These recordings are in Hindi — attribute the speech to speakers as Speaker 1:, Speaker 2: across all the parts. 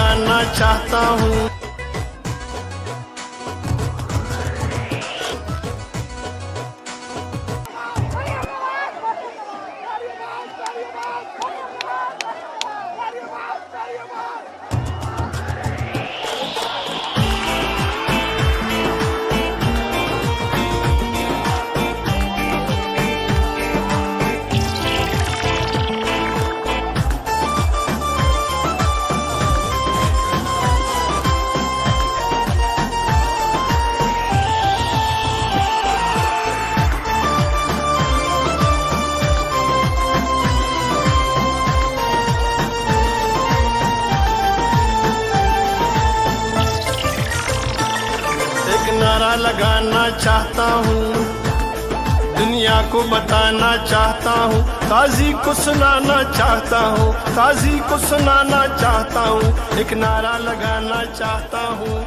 Speaker 1: लगाना चाहता हूँ। नारा लगाना चाहता हूँ, दुनिया को बताना चाहता हूँ, काजी को सुनाना चाहता हूँ, काजी को सुनाना चाहता हूँ। एक नारा लगाना चाहता हूँ,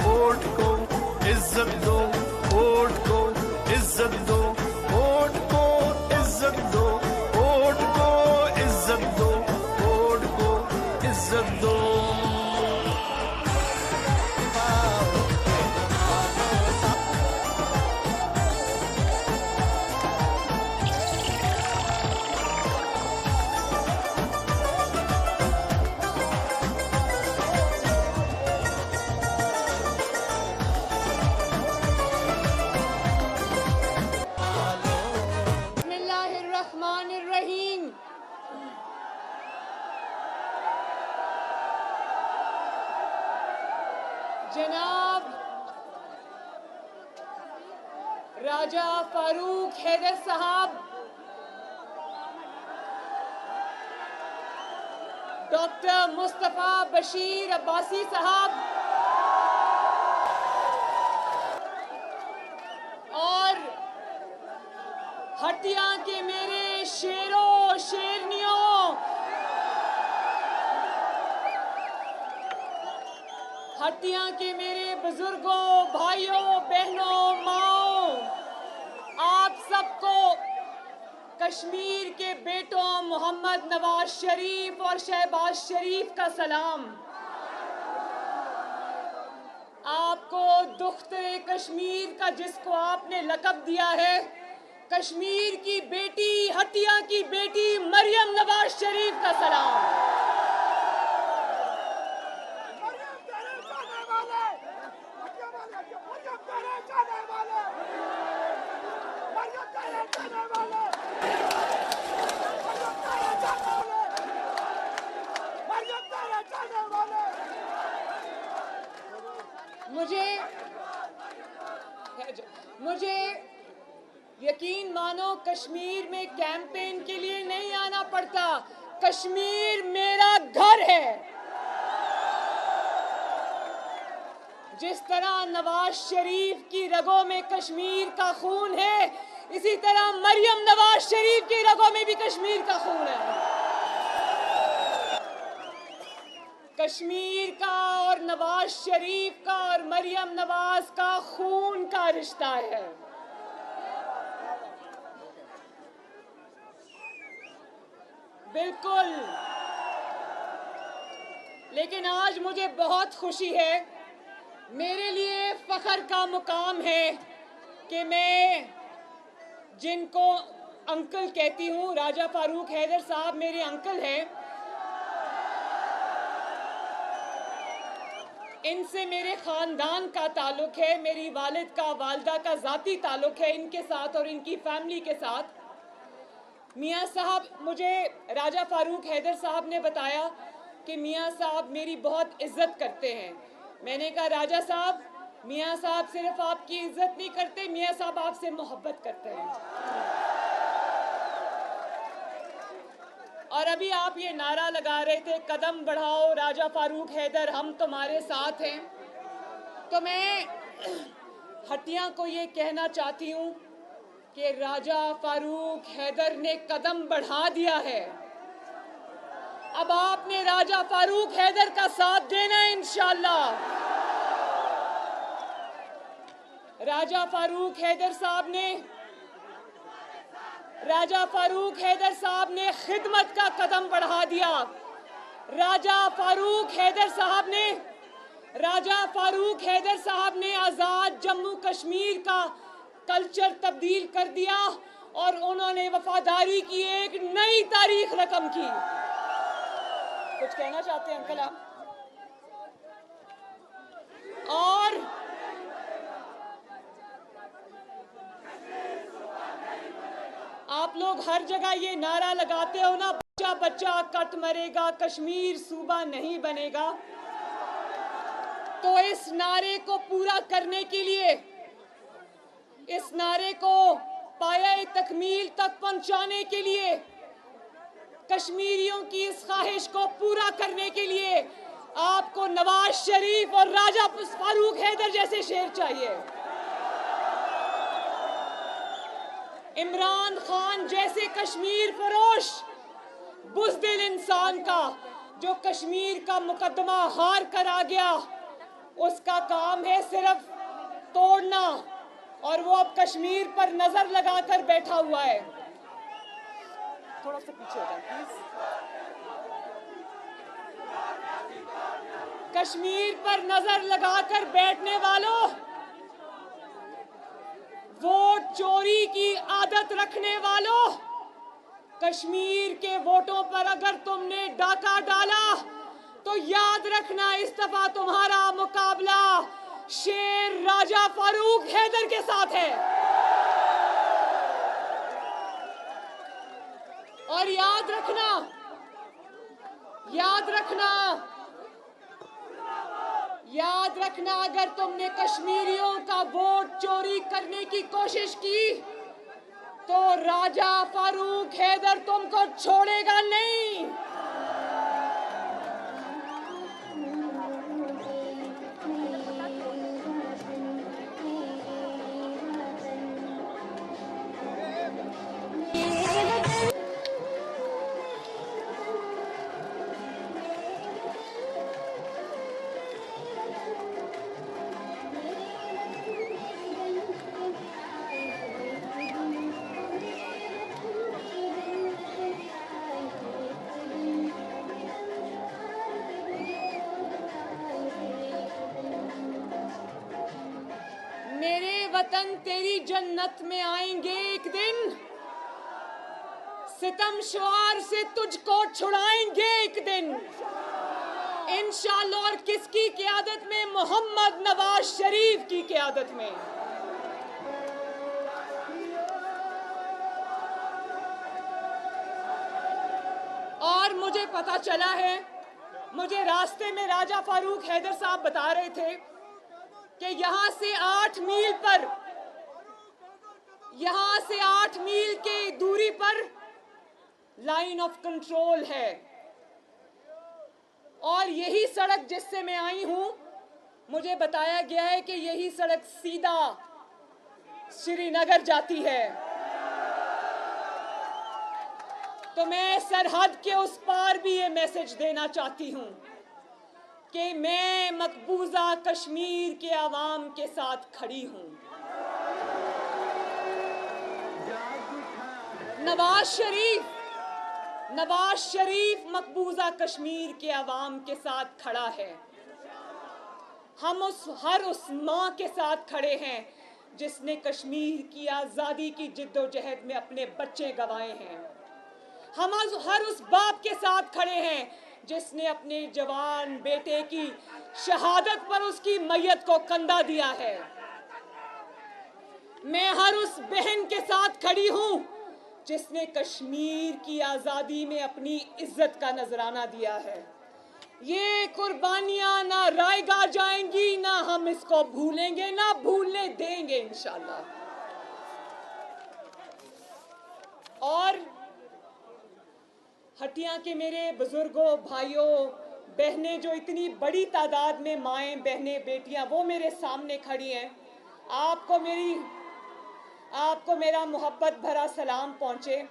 Speaker 1: वोट को इज्जत दो, वोट को इज्जत दो, वोट को इज्जत दो, वोट को इज्जत दो, वोट को इज्जत दो।
Speaker 2: जनाब राजा फारूक हैदर साहब, डॉक्टर मुस्तफा बशीर अब्बासी साहब और हटिया के मेरे शेरों शेरनियों, हटिया के मेरे बुजुर्गों, भाइयों, बहनों, माओ, आप सबको कश्मीर के बेटों मोहम्मद नवाज शरीफ और शहबाज शरीफ का सलाम। आपको दुख्तरे कश्मीर का, जिसको आपने लक़ब दिया है, कश्मीर की बेटी, हटिया की बेटी मरियम नवाज शरीफ का सलाम। मुझे यकीन मानो, कश्मीर में कैंपेन के लिए नहीं आना पड़ता। कश्मीर मेरा घर है। जिस तरह नवाज शरीफ की रगों में कश्मीर का खून है, इसी तरह मरियम नवाज शरीफ की रगों में भी कश्मीर का खून है। कश्मीर का और नवाज शरीफ का और मरियम नवाज का खून का रिश्ता है। बिल्कुल। लेकिन आज मुझे बहुत खुशी है, मेरे लिए फख्र का मुकाम है कि मैं जिनको अंकल कहती हूँ, राजा फारूक हैदर साहब मेरे अंकल हैं, इनसे मेरे ख़ानदान का ताल्लुक़ है, मेरी वालिद का, वालदा का ज़ाती ताल्लुक़ है इनके साथ और इनकी फैमिली के साथ। मियाँ साहब, मुझे राजा फारूक हैदर साहब ने बताया कि मियाँ साहब मेरी बहुत इज़्ज़त करते हैं। मैंने कहा राजा साहब, मियाँ साहब सिर्फ आपकी इज़्ज़त नहीं करते, मियाँ साहब आपसे मोहब्बत करते हैं। और अभी आप ये नारा लगा रहे थे, कदम बढ़ाओ राजा फारूक हैदर, हम तुम्हारे साथ हैं। तो मैं हटिया को ये कहना चाहती हूँ कि राजा फारूक हैदर ने कदम बढ़ा दिया है। अब आपने राजा फारूक हैदर का साथ देना है इंशाअल्लाह। राजा फारूक हैदर साहब ने खिदमत का कदम बढ़ा दिया। राजा फारूक हैदर साहब ने आज़ाद जम्मू कश्मीर का कल्चर तब्दील कर दिया और उन्होंने वफादारी की एक नई तारीख रकम की। कुछ कहना चाहते हैं अंकल आप? और आप लोग हर जगह ये नारा लगाते हो ना, बच्चा बच्चा कट मरेगा, कश्मीर सूबा नहीं बनेगा। तो इस नारे को पूरा करने के लिए, इस नारे को पाया तकमील तक पहुंचाने के लिए, कश्मीरियों की इस ख्वाहिश को पूरा करने के लिए आपको नवाज शरीफ और राजा फारूक हैदर जैसे शेर चाहिए। इमरान खान जैसे कश्मीर फरोश बुज़दिल इंसान का, जो कश्मीर का मुकदमा हार कर आ गया, उसका काम है सिर्फ तोड़ना, और वो अब कश्मीर पर नजर लगाकर बैठा हुआ है। थोड़ा सा पीछे हो जाए प्लीज। कश्मीर पर नजर लगाकर बैठने वालों, वोट चोरी की आदत रखने वालों, कश्मीर के वोटों पर अगर तुमने डाका डाला तो याद रखना, इस दफा तुम्हारा मुकाबला शेर राजा फारूक हैदर के साथ है। और याद रखना अगर तुमने कश्मीरियों का वोट चोरी करने की कोशिश की तो राजा फारूक हैदर तुमको छोड़ेगा नहीं। मेरे वतन तेरी जन्नत में आएंगे एक दिन, सितम शुआर से तुझको छुड़ाएंगे एक दिन इंशाअल्लाह। और किसकी क़यादत में? मोहम्मद नवाज शरीफ की क़यादत में। और मुझे पता चला है, मुझे रास्ते में राजा फारूक हैदर साहब बता रहे थे कि यहां से 8 मील की दूरी पर लाइन ऑफ कंट्रोल है, और यही सड़क जिससे मैं आई हूं, मुझे बताया गया है कि यही सड़क सीधा श्रीनगर जाती है। तो मैं सरहद के उस पार भी ये मैसेज देना चाहती हूं कि मैं मकबूजा कश्मीर के आवाम के साथ खड़ी हूं। नवाज शरीफ मकबूजा कश्मीर के आवाम के साथ खड़ा है। हम हर उस माँ के साथ खड़े हैं जिसने कश्मीर की आज़ादी की जिद्दोजहद में अपने बच्चे गंवाए हैं। हम हर उस बाप के साथ खड़े हैं जिसने अपने जवान बेटे की शहादत पर उसकी मैयत को कंधा दिया है। मैं हर उस बहन के साथ खड़ी हूं जिसने कश्मीर की आज़ादी में अपनी इज्जत का नजराना दिया है। ये कुर्बानियां ना रायगा जाएंगी, ना हम इसको भूलेंगे, ना भूलने देंगे इंशाअल्लाह। और हटिया के मेरे बुजुर्गों, भाइयों, बहनें, जो इतनी बड़ी तादाद में माएँ, बहनें, बेटियां वो मेरे सामने खड़ी हैं, आपको मेरा मोहब्बत भरा सलाम पहुंचे।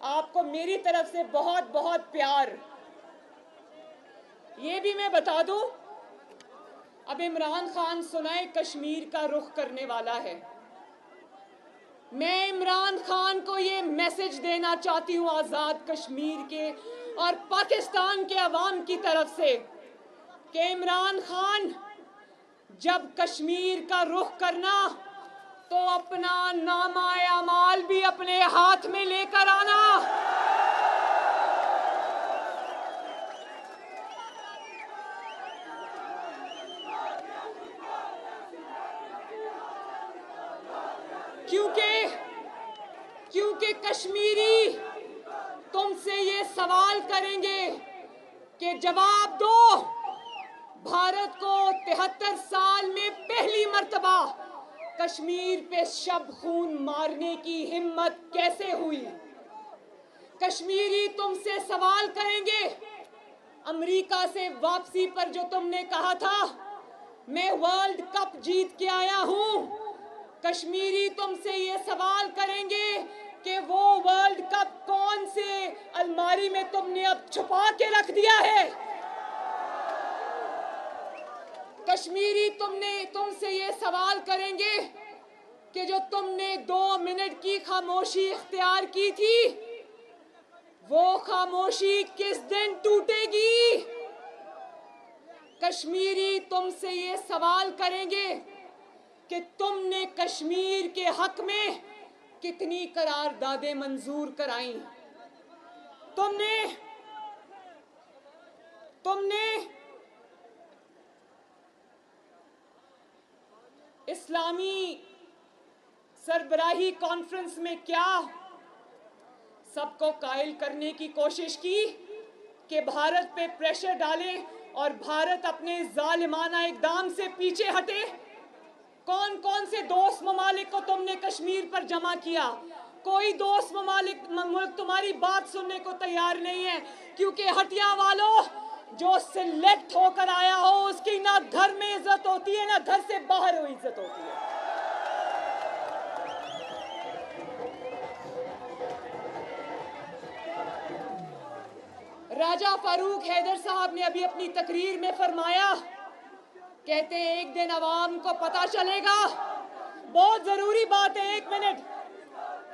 Speaker 2: आपको मेरी तरफ से बहुत बहुत प्यार। ये भी मैं बता दूं, अब इमरान खान सुनाए कश्मीर का रुख करने वाला है। मैं इमरान खान को ये मैसेज देना चाहती हूँ आज़ाद कश्मीर के और पाकिस्तान के अवाम की तरफ से कि इमरान खान, जब कश्मीर का रुख करना तो अपना नामा अमाल भी अपने हाथ में लेकर आना। क्योंकि कश्मीरी तुमसे ये सवाल करेंगे कि जवाब दो, भारत को 73 साल में पहली मर्तबा कश्मीर पे शब खून मारने की हिम्मत कैसे हुई। कश्मीरी तुमसे सवाल करेंगे, अमेरिका से वापसी पर जो तुमने कहा था मैं वर्ल्ड कप जीत के आया हूं, कश्मीरी तुमसे ये सवाल करेंगे कि वो वर्ल्ड कप कौन से अलमारी में तुमने अब छुपा के रख दिया है। कश्मीरी तुमसे ये सवाल करेंगे कि जो तुमने 2 मिनट की खामोशी इख्तियार की थी, वो खामोशी किस दिन टूटेगी। कश्मीरी तुमसे ये सवाल करेंगे कि तुमने कश्मीर के हक में कितनी करारदादें मंजूर कराई। तुमने इस्लामी सरबराही कॉन्फ्रेंस में क्या सबको कायल करने की कोशिश की कि भारत पे प्रेशर डाले और भारत अपने जालिमाना इकदाम से पीछे हटे। कौन कौन से दोस्त ममालिक को तुमने कश्मीर पर जमा किया? कोई दोस्त मुल्क तुम्हारी बात सुनने को तैयार नहीं है, क्योंकि हटिया वालों, जो सिलेक्ट होकर आया हो उसकी ना घर में इज्जत होती है ना घर से बाहर इज्जत होती है। राजा फारूक हैदर साहब ने अभी अपनी तकरीर में फरमाया, कहते हैं एक दिन अवाम को पता चलेगा। बहुत जरूरी बात है, 1 मिनट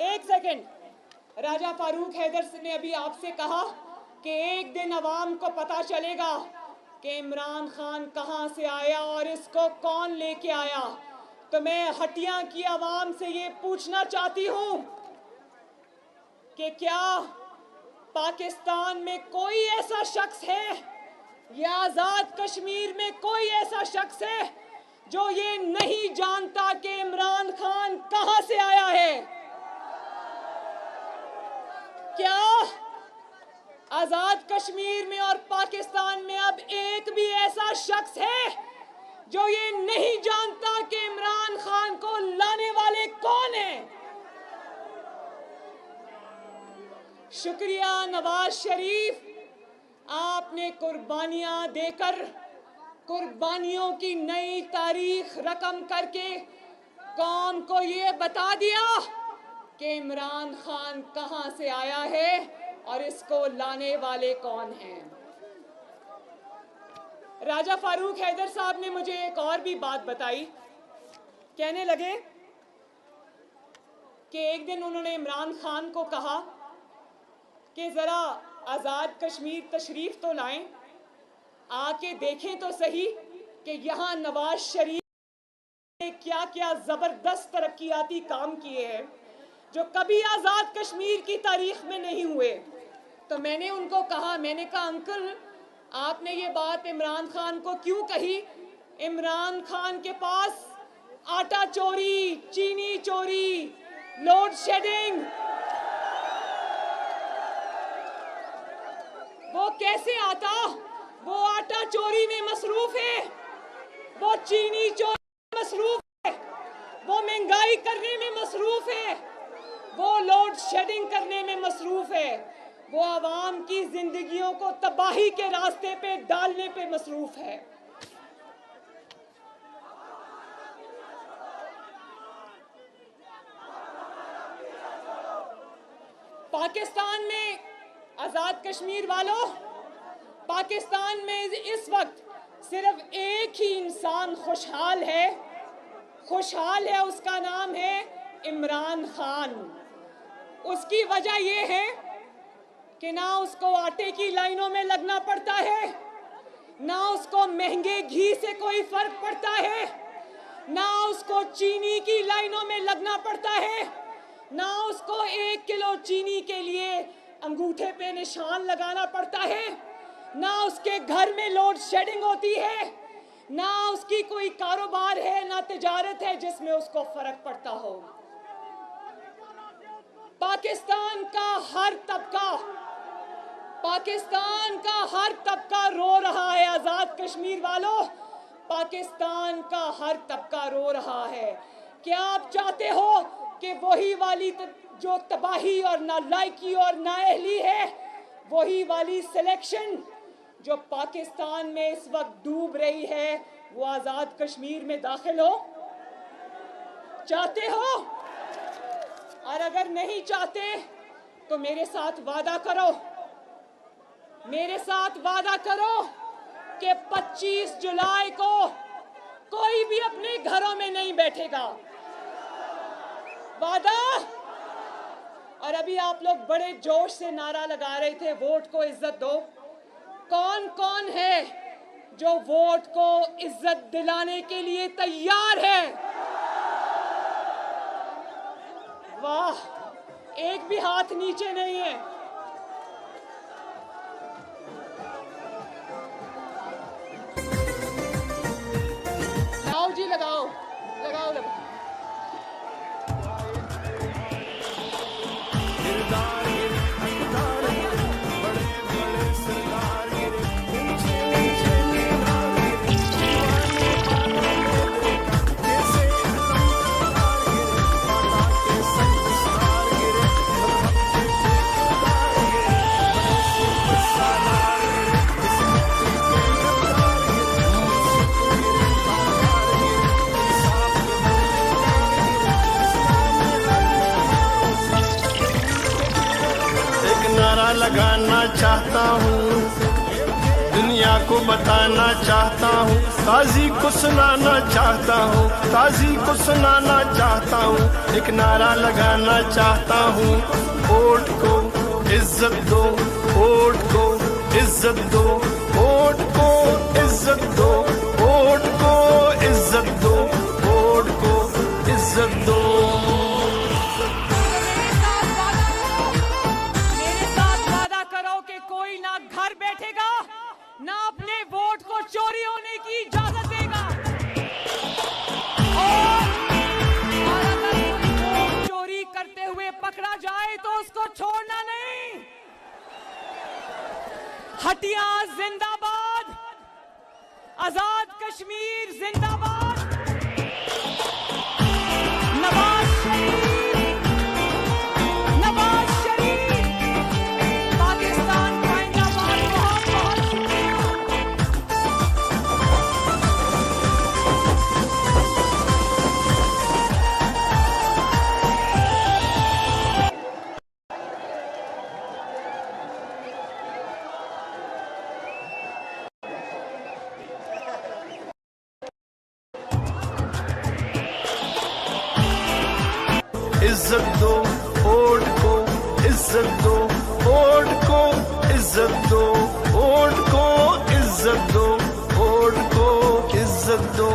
Speaker 2: 1 सेकंड। राजा फारूक हैदर ने अभी आपसे कहा कि एक दिन अवाम को पता चलेगा कि इमरान खान कहां से आया और इसको कौन लेके आया। तो मैं हटिया की अवाम से ये पूछना चाहती हूं कि क्या पाकिस्तान में कोई ऐसा शख्स है या आजाद कश्मीर में कोई ऐसा शख्स है जो ये नहीं जानता कि इमरान खान कहां से आया है? क्या आजाद कश्मीर में और पाकिस्तान में अब एक भी ऐसा शख्स है जो ये नहीं जानता कि इमरान खान को लाने वाले कौन हैं? शुक्रिया नवाज शरीफ, आपने कुर्बानियां देकर कुर्बानियों की नई तारीख रकम करके कौम को ये बता दिया कि इमरान खान कहां से आया है और इसको लाने वाले कौन हैं। राजा फारूक हैदर साहब ने मुझे एक और भी बात बताई। कहने लगे कि एक दिन उन्होंने इमरान खान को कहा कि जरा आजाद कश्मीर तशरीफ तो लाएं, आके देखें तो सही कि यहाँ नवाज शरीफ ने क्या क्या जबरदस्त तरक्याती काम किए हैं जो कभी आजाद कश्मीर की तारीख में नहीं हुए। तो मैंने उनको कहा, मैंने कहा अंकल आपने ये बात इमरान खान को क्यों कही? इमरान खान के पास आटा चोरी, चीनी चोरी, लोड शेडिंग, वो कैसे आता? वो आटा चोरी में मसरूफ है, वो चीनी चोरी में मसरूफ है, वो महंगाई करने में मसरूफ है, वो लोड शेडिंग करने में मसरूफ है, वो आवाम की जिंदगियों को तबाही के रास्ते पे डालने पे मसरूफ है। पाकिस्तान में आजाद कश्मीर वालों, पाकिस्तान में इस वक्त सिर्फ एक ही इंसान खुशहाल है, उसका नाम है इमरान खान। उसकी वजह यह है कि ना उसको आटे की लाइनों में लगना पड़ता है, ना उसको महंगे घी से कोई फर्क पड़ता है, ना उसको चीनी की लाइनों में लगना पड़ता है, ना उसको 1 किलो चीनी के लिए अंगूठे पे निशान लगाना पड़ता है, ना उसके घर में लोड शेडिंग होती है, ना उसकी कोई कारोबार है, ना तिजारत है जिसमें उसको फर्क पड़ता हो। पाकिस्तान का हर तबका रो रहा है। आजाद कश्मीर वालों, पाकिस्तान का हर तबका रो रहा है। क्या आप चाहते हो कि वही वाली जो तबाही और नालायकी और नाअहली है, वही वाली सिलेक्शन जो पाकिस्तान में इस वक्त डूब रही है, वो आजाद कश्मीर में दाखिल हो? चाहते हो? और अगर नहीं चाहते तो मेरे साथ वादा करो, कि 25 जुलाई को कोई भी अपने घरों में नहीं बैठेगा। वादा? और अभी आप लोग बड़े जोश से नारा लगा रहे थे, वोट को इज्जत दो। कौन कौन है जो वोट को इज्जत दिलाने के लिए तैयार है? वाह, एक भी हाथ नीचे नहीं है। लगाओ जी, लगाओ।
Speaker 1: लगाना चाहता हूँ, दुनिया को बताना चाहता हूँ, काजी को सुनाना चाहता हूँ, काजी को सुनाना चाहता हूँ। एक नारा लगाना चाहता हूँ, वोट को इज्जत दो, वोट को इज्जत दो, वोट को इज्जत दो, वोट को इज्जत दो, वोट को इज्जत दो।
Speaker 2: घर बैठेगा ना अपने वोट को चोरी होने की इजाजत देगा। और अगर वोट चोरी करते हुए पकड़ा जाए तो उसको छोड़ना नहीं। हटिया जिंदाबाद, आजाद कश्मीर जिंदाबाद, नवाज शरीफ, पाकिस्तान का जिंदाबाद। बहुत बहुत शुक्रिया।
Speaker 1: इज्जत दो, वोट को इज्जत दो, वोट को इज्जत दो, वोट को इज्जत दो, वोट को इज्जत दो।